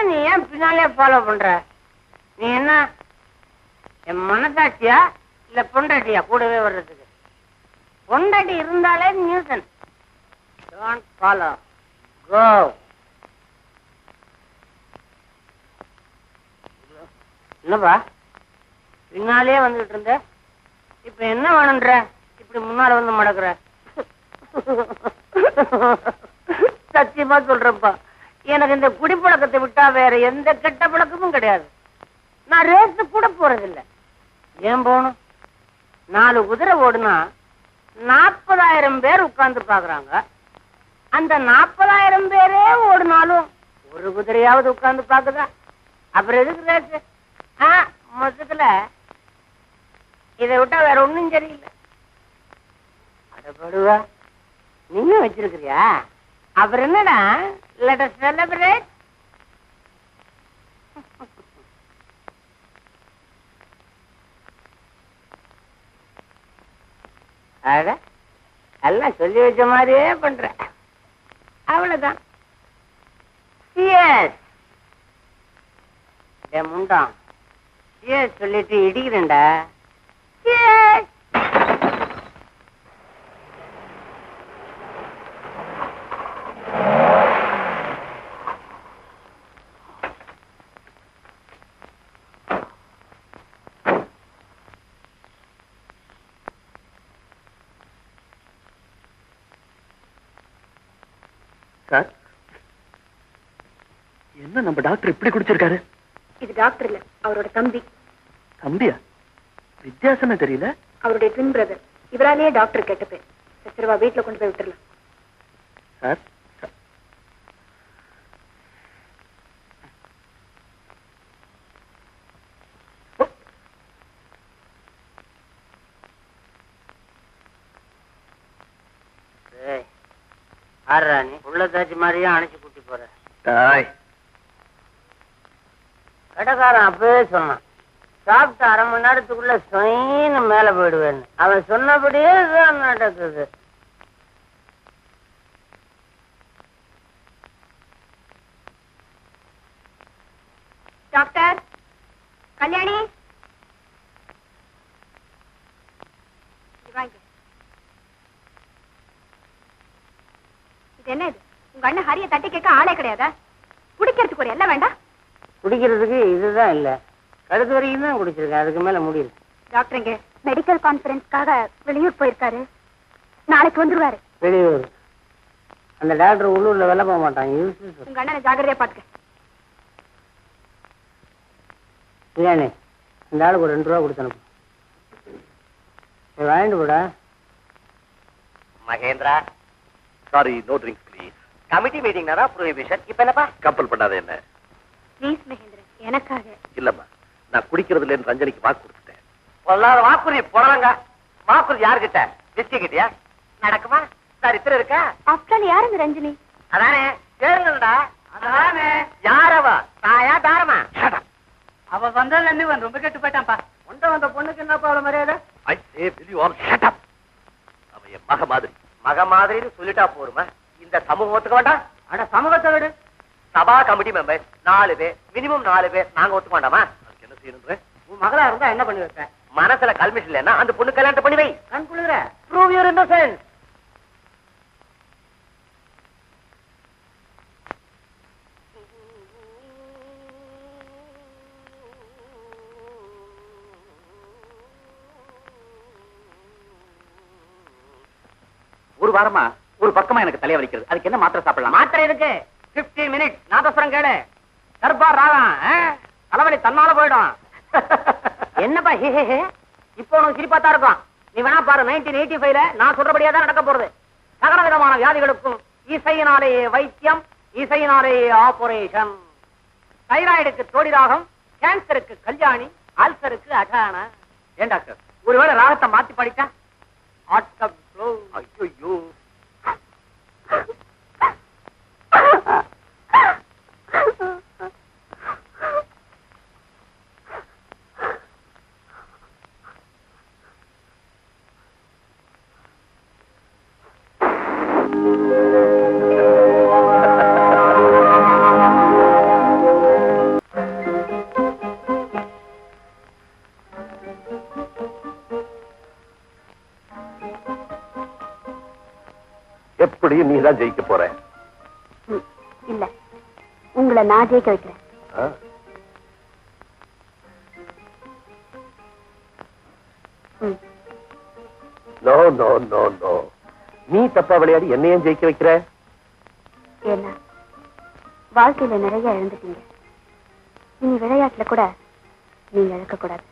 நீ ஏன் பின்னாலே ஃபாலோ பண்ற? நீ என்ன என் மனசாட்சியா இல்ல பொண்டாட்டியா கூடவே வர்றதுக்கு? பொண்டாட்டி இருந்தாலே நியூசன். டோன்ட் ஃபாலோ, கோ. என்னப்பா பின்னாலே வந்துட்டு இருந்த? இப்ப என்ன வேணும்ன்ற? இப்படி முன்னால வந்து மடக்குற? சத்தியமா சொல்றப்பா, எனக்கு இந்த குடிப்பழக்கத்தை விட்டா வேற எந்த கெட்ட பழக்கமும் கிடையாது. நான் ரேஸ் கூட போறதில்லை. ஏன் போகணும்? 4 குதிரை ஓடுனா 40,000 பேர் உட்கார்ந்து பாக்குறாங்க. அந்த 40,000 பேரே ஓடுனாலும் ஒரு குதிரையாவது உட்கார்ந்து பாக்குதா? அப்புறம் எதுக்கு ரேஸ்? மொத்தத்துல இதை விட்டா வேற ஒண்ணும் சரியில்லை. அடப்படுவா, நீங்க வச்சிருக்கிறியா? அப்புறம் என்னடா, லெட் அஸ் செலிப்ரேட். அட எல்லாம் சொல்லி வச்ச மாதிரியே பண்ற. அவ்வளவுதான். முண்டான் சொல்லிட்டு இடிக்கிறேன்டா. சார், என்ன நம்ம டாக்டர் இப்படி குடிச்சிருக்காரு? இது டாக்டர் இல்ல, அவரோட தம்பி. தம்பியா? வித்தியாசமே தெரியல. அவருடைய ட்வின் பிரதர். இவராலேயே டாக்டர் கேட்ட பேர். சச்சரவா வீட்டுல கொண்டு போய் விட்டுறலாம். சார், நீ உள்ள தாச்சி மாதிரியே அணைச்சு கூட்டி போற. கடைக்காரன் அப்பவே சொன்னான், சாப்பிட்டு 1/2 மணி நேரத்துக்குள்ள சொயின்னு மேல போயிடுவேன்னு. அவன் சொன்னபடியே தான் நடக்குது. டாக்டர் கல்யாணி, இது என்ன? இது உங்க அண்ணன் ஹரிய தட்டி கேட்க ஆளே கிடையாதா? குடிக்கிறதுக்கு ஒரு எல்லாம் வேண்டாம்? குடிக்கிறதுக்கு இதுதான் இல்ல, கழுத்து வரைக்கும் தான் குடிச்சிருக்கேன், அதுக்கு மேல முடியல. டாக்டர் இங்க மெடிக்கல் கான்பரன்ஸ்க்காக வெளியூர் போயிருக்காரு, நாளைக்கு வந்துருவாரு. வெளியூர்? அந்த டாக்டர் உள்ளூர்ல வேலை போக மாட்டாங்க. உங்க அண்ணனை ஜாகிரதையா பாத்துக்க. இல்லையானே, இந்த ஆளுக்கு ஒரு 2 ரூபா கொடுத்து அனுப்பு. வாங்கிட்டு போடா. Mahendra, sorry, no drinks please. Committee மீட்டிங்னா ப்ரோஹிபிஷன். இப்ப என்னப்பா? கம்பல் பண்ணாத என்ன. ப்ளீஸ் மகேந்திரன், எனக்காக. இல்லம்மா, நான் குடிக்கிறதுல இருந்து ரஞ்சனிக்கு வாக்கு கொடுத்துட்டேன். பொல்லாத வாக்குறுதி போடலாங்க. வாக்குறுதி யாருக்கிட்ட? விஸ்கி கிட்டயா? நடக்குமா? சரித்திரம் இருக்கா? அப்டால் யாருங்க ரஞ்சினி? அதானே கேளுங்கடா. அதானே யாரவா? தாயா தாரமா? அவ வந்தா ரொம்ப கெட்டு போயிட்டான்ப்பா. வந்த பொண்ணுக்கு என்னப்பா அவ்வளவு மரியாதை? I say, will you all shut up? அவன் என் மக மாதிரி. மக மாதிரின்னு சொல்லிட்டா போருமா? இந்த சமூகத்துக்கு வேண்டாம். அட சமூகத்தை விடு. சபா கமிட்டி மெம்பர்ஸ் 4 பேர், மினிமம் 4 பேர் நாங்க ஒத்துக்க வேண்டாமா? அதுக்கு என்ன செய்யணுன்ற? உன் மகளா இருந்தா என்ன பண்ணி வைப்ப? மனசுல கல்மிஷன் இல்லைன்னா அந்த பொண்ணு கல்யாணத்தை பண்ணி வை. கண் குளிர. Prove your innocence. ஒரு வாரமா ஒரு பக்கமா எனக்கு தலைய வலிக்கிறது. அதுக்கு என்ன மாத்திரை சாப்பிடலாம்? மாத்திரை இருக்கு. 15 மினிட் நாதஸ்வரம் கேளு. தர்பார் ராகம். தலைவலி தன்னால போயிடும். என்னப்பா இப்போ உனக்கு சிரிப்பாத்தான் இருக்கும். நீ வேணா பாரு, 1985ல நான் சொல்றபடியா தான் நடக்க போறது. சகல விதமான வியாதிகளுக்கும் இசையினாலேயே வைத்தியம், இசையினாலேயே ஆபரேஷன். தைராய்டுக்கு தோடி ராகம், கேன்சருக்கு கல்யாணி, அல்சருக்கு அட்டானா. ஏன் டாக்டர், ஒருவேளை ராகத்தை மாத்தி படித்தா? ஐயோ, நீதான் ஜெயிக்க போற. இல்ல, உங்களை நான் ஜெயிக்க வைக்கிறேன். நோ நோ நோ நோ, நீ தப்பா விளையாடி என்னையும் ஜெயிக்க வைக்கிற. ஏன்னா வாழ்க்கையில நிறைய இழந்துட்டீங்க. இனி விளையாட்டுல கூட நீங்க இழக்க கூடாது.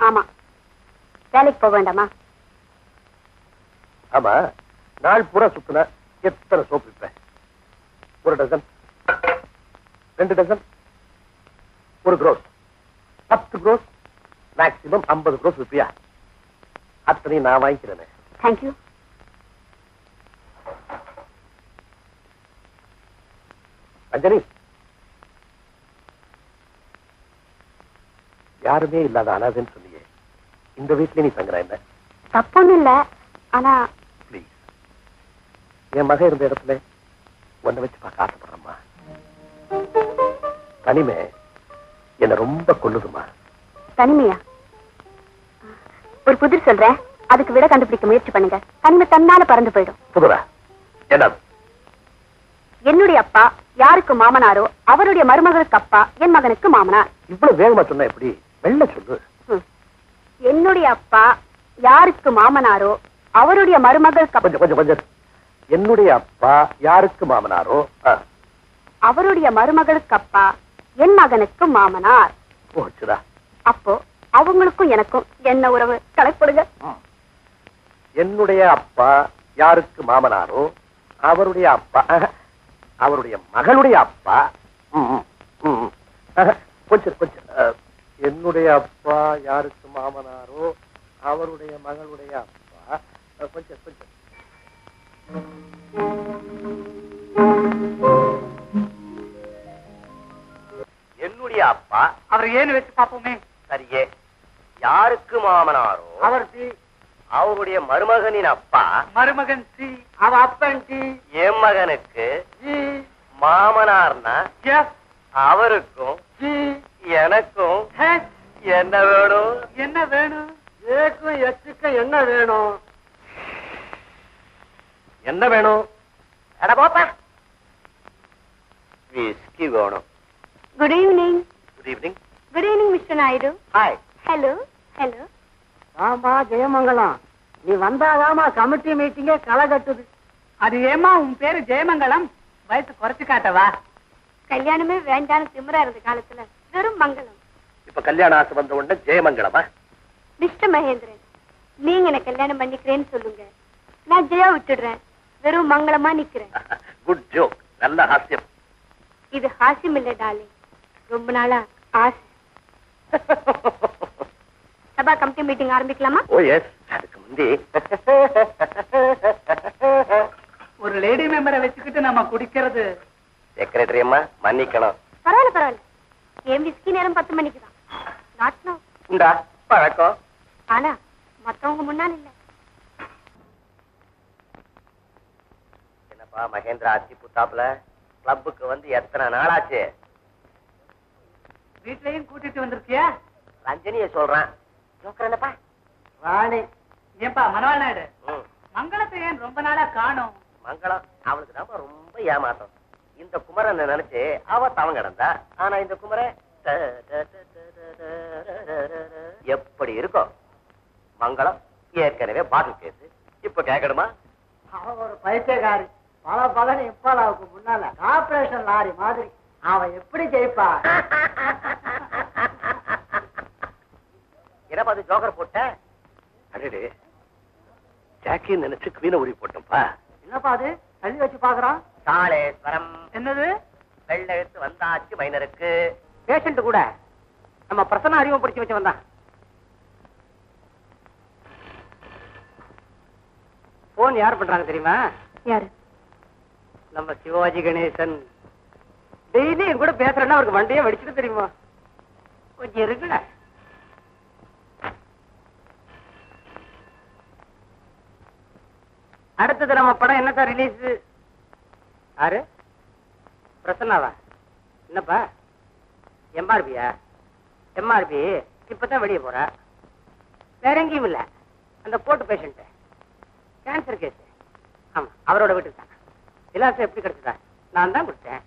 ஆமா, வேலைக்கு போக வேண்டாமா? ஆமா, நாள் பூரா சுத்தின எத்தனை சோப் விற்பேன்? 1 dozen, 2 dozen, 1 gross, 10 gross, maximum 50 gross விற்பியா? அத்தனை நான் வாங்கிக்கிறேன். தேங்க்யூ. அஞ்சலி, யாருமே இல்லாத அனாதைன்னு சொன்னியே, இந்த வீட்டுல நீ தங்குற என்ன? தப்புன்னு இல்ல, ஆனா பிளீஸ், என் மகன் இருந்த இடத்துல உன்னை வச்சு பார்க்க ஆசைப்படுறம்மா. தனிமை என்ன ரொம்ப கொல்லுதுமா. தனிமையா? ஒரு புதிர் சொல்றேன், அதுக்கு விட கண்டுபிடிக்க முயற்சி பண்ணுங்க. தனிமை தன்னால பறந்து போயிடும். புதுரா என்ன? என்னுடைய அப்பா யாருக்கு மாமனாரோ அவருடைய மருமகளுக்கு அப்பா என் மகனுக்கு மாமனார். இவ்வளவு வேகமா சொன்ன எப்படி? வெள்ள சொல்லு. என்னுடைய அப்பா யாருக்கு மாமனாரோ அவருடைய மருமகளுக்கு கொஞ்சம் கொஞ்சம் கொஞ்சம். என்னுடைய அப்பா யாருக்கு மாமனாரோ அவருடைய மருமகளுக்கு அப்பா என் மகனுக்கு மாமனார். போச்சுடா. அப்போ அவங்களுக்கும் எனக்கும் என்ன உறவு? கணக்குடுங்க. என்னுடைய அப்பா யாருக்கு மாமனாரோ அவருடைய அப்பா அவருடைய மகளுடைய அப்பா. கொஞ்சம் கொஞ்சம். என்னுடைய அப்பா யாருக்கு மாமனாரோ அவருடைய மகளுடைய அப்பா. கொஞ்சம் கொஞ்சம். என்னுடைய அப்பா அவர் ஏன்னு வச்சு பாப்போமே. சரியே. யாருக்கு மாமனாரோ அவர் சி, அவருடைய மருமகனின் அப்பா மருமகன் சி, அவ அப்பன் டி, என் மகனுக்கு ஜி, மாமனார்னா எஸ், அவருக்கும் ஜி, எனக்கும் ஹெச். என்ன வேணும்? என்ன வேணும்? ஏக்கும் எச்சுக்கும் என்ன வேணும்? என்ன வேணும்? அட போப்பா. விஸ்கி வேணும். Good evening. Good evening. Good evening mister Naidu. Hi. Hello hello. ஆமா ஜெயமங்கலம், நீ வந்தாதாமா கமிட்டி மீட்டிங்கே களை கட்டுது. அது ஏமா உன் பேரு ஜெயமங்கலம்? வயசு குறைச்சு காட்டவா? கல்யாணமே வேண்டான்னு திமிரா இருந்த காலத்துல வெறும் மங்கலம். இப்ப கல்யாண ஆசை வந்த உடனே ஜெயமங்கலமா? மிஸ்டர் மகேந்திரன், நீங்க என்ன கல்யாணம் பண்ணிக்கிறேன்னு சொல்லுங்க, நான் ஜெயா விட்டுடுறேன். வெறும் மங்களமா நிக்கிறேன். Good joke. நல்ல ஹாஸ்யம். இது ஹாஸ்யம் இல்ல டார்லிங், ரொம்ப நாளா ஆசை. சபா கமிட்டி மீட்டிங் ஆரம்பிக்கலாமா? ஓ எஸ். அதுக்கு முந்தி ஒரு லேடி மெம்பரை வச்சுக்கிட்டு நம்ம குடிக்கிறது. செக்ரட்டரி அம்மா மன்னிக்கணும். பரவாயில்ல பரவாயில்ல, என் விஸ்கி நேரம் 10 மணிக்கு தான். நாட் நோ. உண்டா பழக்கம்? ஆனா மத்தவங்க முன்னால இல்ல. என்னப்பா மகேந்திரா அத்தி புத்தாப்புல கிளப்புக்கு வந்து எத்தனை நாளாச்சு? வீட்லயும் கூட்டிட்டு வந்திருக்கியா? ரஞ்சனிய சொல்றேன். என்னப்பா ராணி. ஏன்பா மனவாள் நாயுடு, மங்களத்தை ஏன் ரொம்ப நாளா காணோம்? மங்களம் அவளுக்கு தான் ரொம்ப ஏமாத்தம். இந்த குமரன் நினைச்சு அவ தவம் கிடந்தா. ஆனா இந்த குமரன் எப்படி இருக்கும்? மங்களம் ஏற்கனவே பாட்டில் கேஸ். இப்ப கேட்கணுமா? அவ ஒரு பைத்தியக்காரி. பல பலன் இப்பாலாவுக்கு முன்னால கார்பரேஷன் லாரி மாதிரி. அவ எப்படி ஜெயிப்பா? என்னப்பா அது ஜோக்கர் போட்ட? அடடே, ஜாக்கின்னு நினைச்சு குவீன உரி போட்டோம்ப்பா. என்னப்பா அது தள்ளி வச்சு பாக்குறான்? காளேஸ்வரம். என்னது? வெள்ள எடுத்து வந்தாச்சு மைனருக்கு. பேஷண்ட் கூட நம்ம பிரசன்ன அறிவை பிடிச்சு வச்சு வந்தான். போன் யார் பண்றாங்க தெரியுமா? யாரு? நம்ம சிவாஜி கணேசன். டெய்லி என் கூட பேசுறேன்னா அவருக்கு வண்டியே வெடிச்சுட்டு தெரியுமா? கொஞ்சம் இருக்குடா. அடுத்தது நம்ம படம் என்ன சார் ரிலீஸ்? யாரு? பிரசன்னாவா? என்னப்பா எம்ஆர்பியா? எம்ஆர்பி இப்பதான் வெளியே போற. வேற எங்கேயும் இல்ல. அந்த போட்டு பேஷண்ட் கேன்சர் கேஸ். ஆமா, அவரோட வீட்டுக்கு தான். இலாசம் எப்படி கிடைச்சதா? நான் தான் கொடுத்தேன்.